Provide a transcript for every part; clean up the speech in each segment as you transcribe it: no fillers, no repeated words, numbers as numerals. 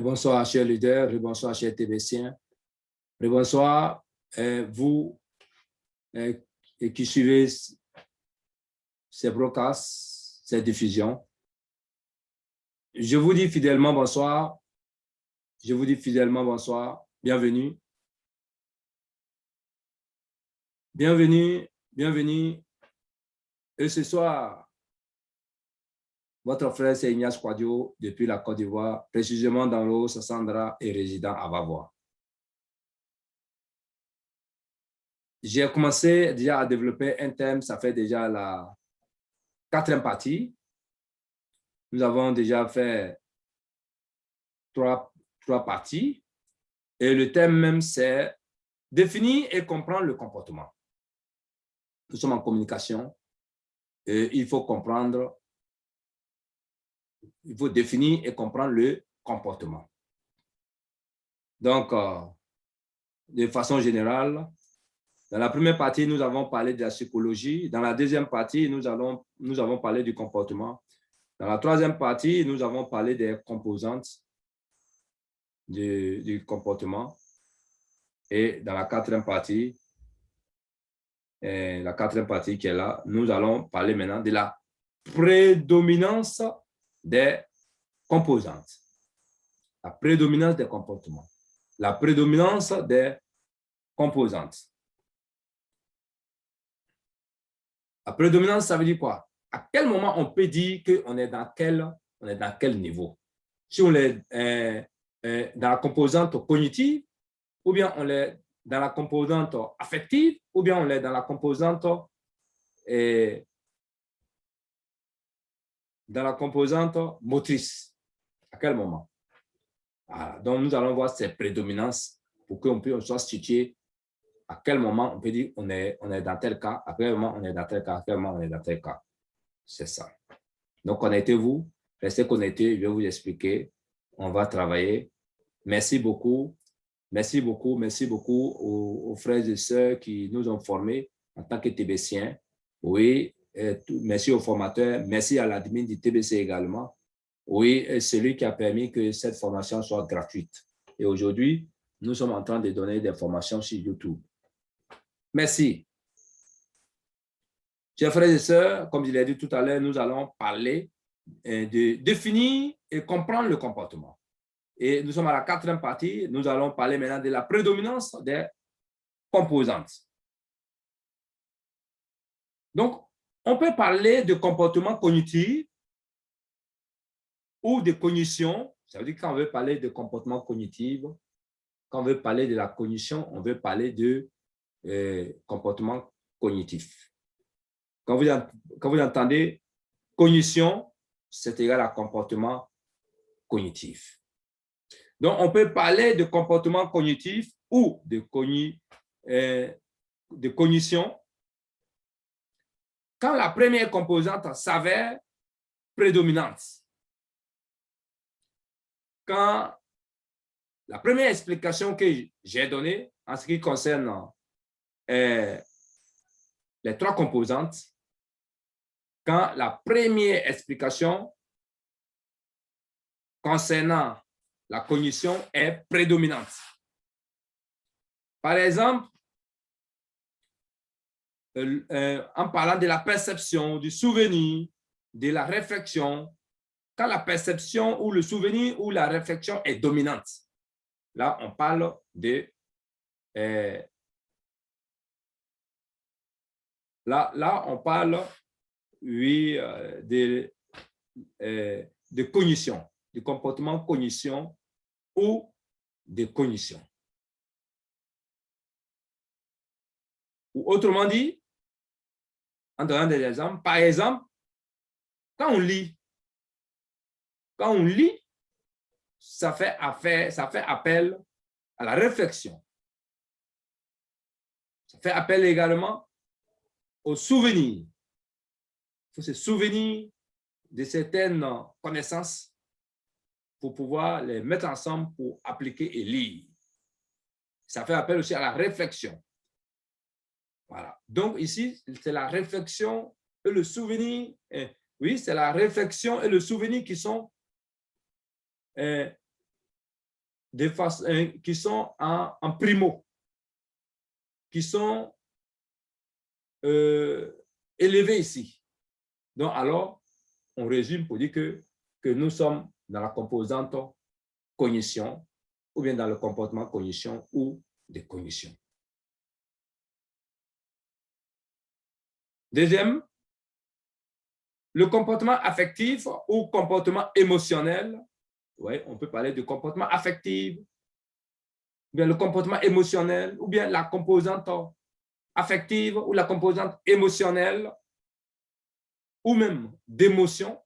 Bonsoir, chers leaders, bonsoir, chers TBCiens. Bonsoir, vous qui suivez ces broadcasts, ces diffusions. Je vous dis fidèlement bonsoir. Je vous dis fidèlement bonsoir. Bienvenue. Bienvenue, bienvenue. Et ce soir, votre frère, c'est Ignace Quadio, depuis la Côte d'Ivoire, précisément dans l'eau, Sandra est résident à Vavois. J'ai commencé déjà à développer un thème, ça fait déjà la 4e partie. Nous avons déjà fait trois parties. Et le thème même, c'est définir et comprendre le comportement. Nous sommes en communication et il faut comprendre, il faut définir et comprendre le comportement. Donc, de façon générale, dans la première partie, nous avons parlé de la psychologie. Dans la deuxième partie, nous avons parlé du comportement. Dans la troisième partie, nous avons parlé des composantes du comportement. Et dans la quatrième partie, qui est là, nous allons parler maintenant de la prédominance des composantes. La prédominance des comportements. La prédominance des composantes. La prédominance, ça veut dire quoi? À quel moment on peut dire qu'on est dans quel niveau? Si on est dans la composante cognitive, ou bien on est dans la composante affective, ou bien on est dans la composante motrice. À quel moment? Voilà. Donc, nous allons voir ces prédominances pour qu'on soit situé à quel moment on peut dire on est dans tel cas, à quel moment on est dans tel cas, à quel moment on est dans tel cas. C'est ça. Donc, connectez-vous, restez connectés, je vais vous expliquer. On va travailler. Merci beaucoup. Merci beaucoup, aux frères et sœurs qui nous ont formés en tant que TBCiens. Oui, merci aux formateurs, merci à l'admin du TBC également. Oui, celui qui a permis que cette formation soit gratuite. Et aujourd'hui, nous sommes en train de donner des formations sur YouTube. Merci. Chers frères et sœurs, comme je l'ai dit tout à l'heure, nous allons parler de définir et comprendre le comportement. Et nous sommes à la 4e partie. Nous allons parler maintenant de la prédominance des composantes. Donc, on peut parler de comportement cognitif ou de cognition. Ça veut dire que quand on veut parler de comportement cognitif, quand on veut parler de la cognition, on veut parler de comportement cognitif. Quand vous entendez cognition, c'est égal à comportement cognitif. Donc, on peut parler de comportement cognitif ou de cognition quand la première composante s'avère prédominante. Quand la première explication que j'ai donnée en ce qui concerne les 3 composantes, quand la première explication concernant la cognition est prédominante. Par exemple, en parlant de la perception, du souvenir, de la réflexion, quand la perception ou le souvenir ou la réflexion est dominante, là, on parle de on parle, oui, de cognition, du comportement cognition ou de cognition. Ou autrement dit, en donnant des exemples, par exemple, quand on lit, ça fait appel à la réflexion. Ça fait appel également au souvenir. Il faut se souvenir de certaines connaissances pour pouvoir les mettre ensemble pour appliquer et lire. Ça fait appel aussi à la réflexion. Voilà. Donc ici, c'est la réflexion et le souvenir. Oui, c'est la réflexion et le souvenir qui sont qui sont en primo, qui sont élevés ici. Donc, alors, on résume pour dire que nous sommes dans la composante cognition ou bien dans le comportement cognition ou des cognitions. Deuxième, le comportement affectif ou comportement émotionnel. Ouais, on peut parler de comportement affectif, ou bien le comportement émotionnel, ou bien la composante affective ou la composante émotionnelle, ou même d'émotion.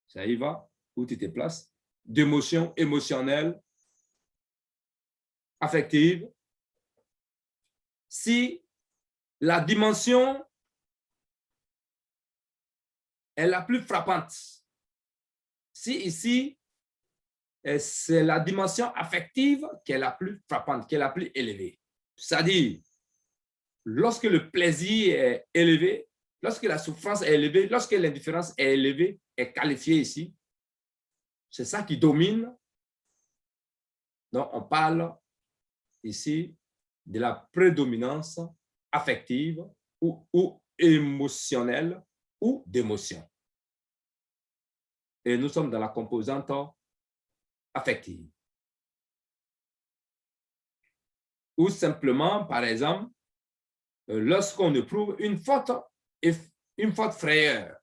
Ça y va, où tu te places. D'émotion émotionnelle, affective. Si la dimension est la plus frappante, si ici, c'est la dimension affective qui est la plus frappante, qui est la plus élevée. C'est-à-dire, lorsque le plaisir est élevé, lorsque la souffrance est élevée, lorsque l'indifférence est élevée, est qualifiée ici, c'est ça qui domine. Donc, on parle ici de la prédominance affective ou émotionnelle ou d'émotion. Et nous sommes dans la composante affective. Ou simplement, par exemple, lorsqu'on éprouve une forte frayeur,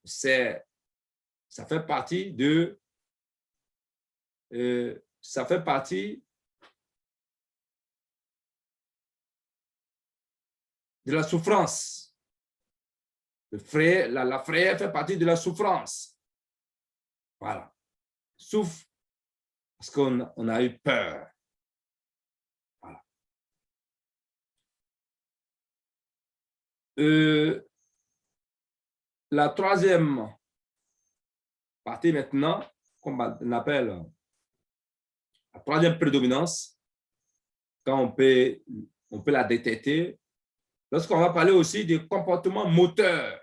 ça fait partie de la souffrance. La frayeur fait partie de la souffrance. Voilà. Souffre parce qu'on a eu peur. Voilà. La troisième partie maintenant, qu'on appelle la troisième prédominance, quand on peut la détecter, lorsqu'on va parler aussi des comportements moteurs,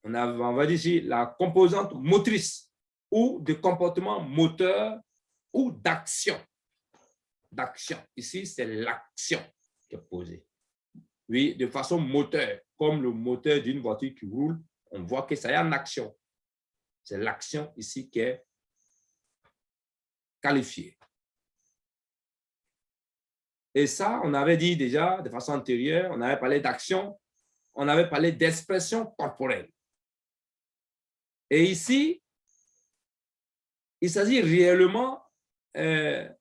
on va dire ici la composante motrice ou de comportement moteur ou d'action. D'action. Ici, c'est l'action qui est posée. Oui, de façon moteur, comme le moteur d'une voiture qui roule, on voit que ça est en action. C'est l'action ici qui est qualifiée. Et ça, on avait dit déjà de façon antérieure, on avait parlé d'action, on avait parlé d'expression corporelle. Et ici, il s'agit réellement de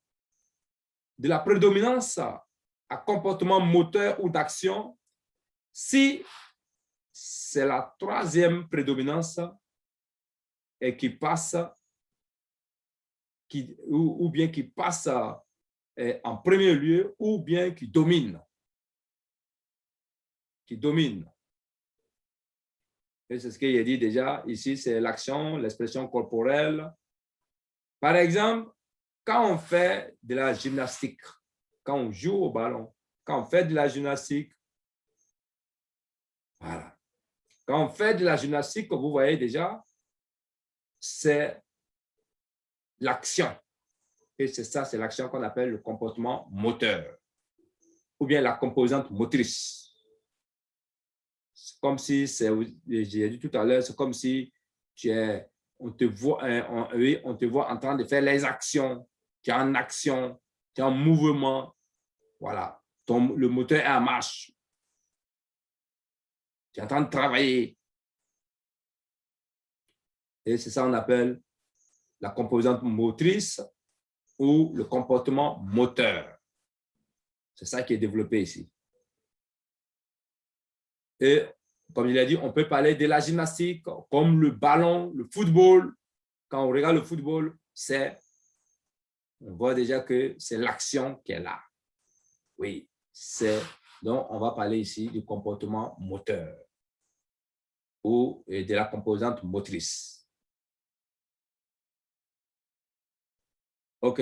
la prédominance à comportement moteur ou d'action si c'est la troisième prédominance et qui passe, ou bien qui passe en premier lieu, ou bien qui domine. Qui domine. Et c'est ce qu'il a dit déjà. Ici, c'est l'action, l'expression corporelle. Par exemple, quand on fait de la gymnastique, quand on joue au ballon, quand on fait de la gymnastique, voilà. Quand on fait de la gymnastique, comme vous voyez déjà, c'est l'action. Et c'est ça, c'est l'action qu'on appelle le comportement moteur, ou bien la composante motrice. C'est comme si, j'ai dit tout à l'heure, c'est comme si on te voit en train de faire les actions, tu es en action, tu es en mouvement, voilà, le moteur est en marche, tu es en train de travailler. Et c'est ça qu'on appelle la composante motrice ou le comportement moteur. C'est ça qui est développé ici. Et comme il a dit, on peut parler de la gymnastique comme le ballon, le football. Quand on regarde le football, on voit déjà que c'est l'action qui est là. Oui, donc on va parler ici du comportement moteur ou de la composante motrice. OK.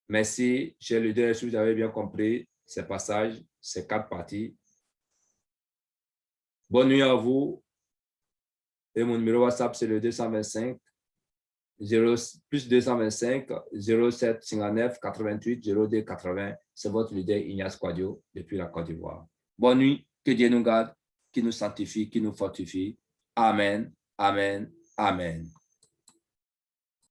Merci, chers leaders, si vous avez bien compris ces passages, ces 4 parties. Bonne nuit à vous. Et mon numéro WhatsApp, c'est le 225 plus 225 07 59 88 02 80. C'est votre leader Ignace Quadio depuis la Côte d'Ivoire. Bonne nuit, que Dieu nous garde, qui nous sanctifie, qui nous fortifie. Amen, amen, amen.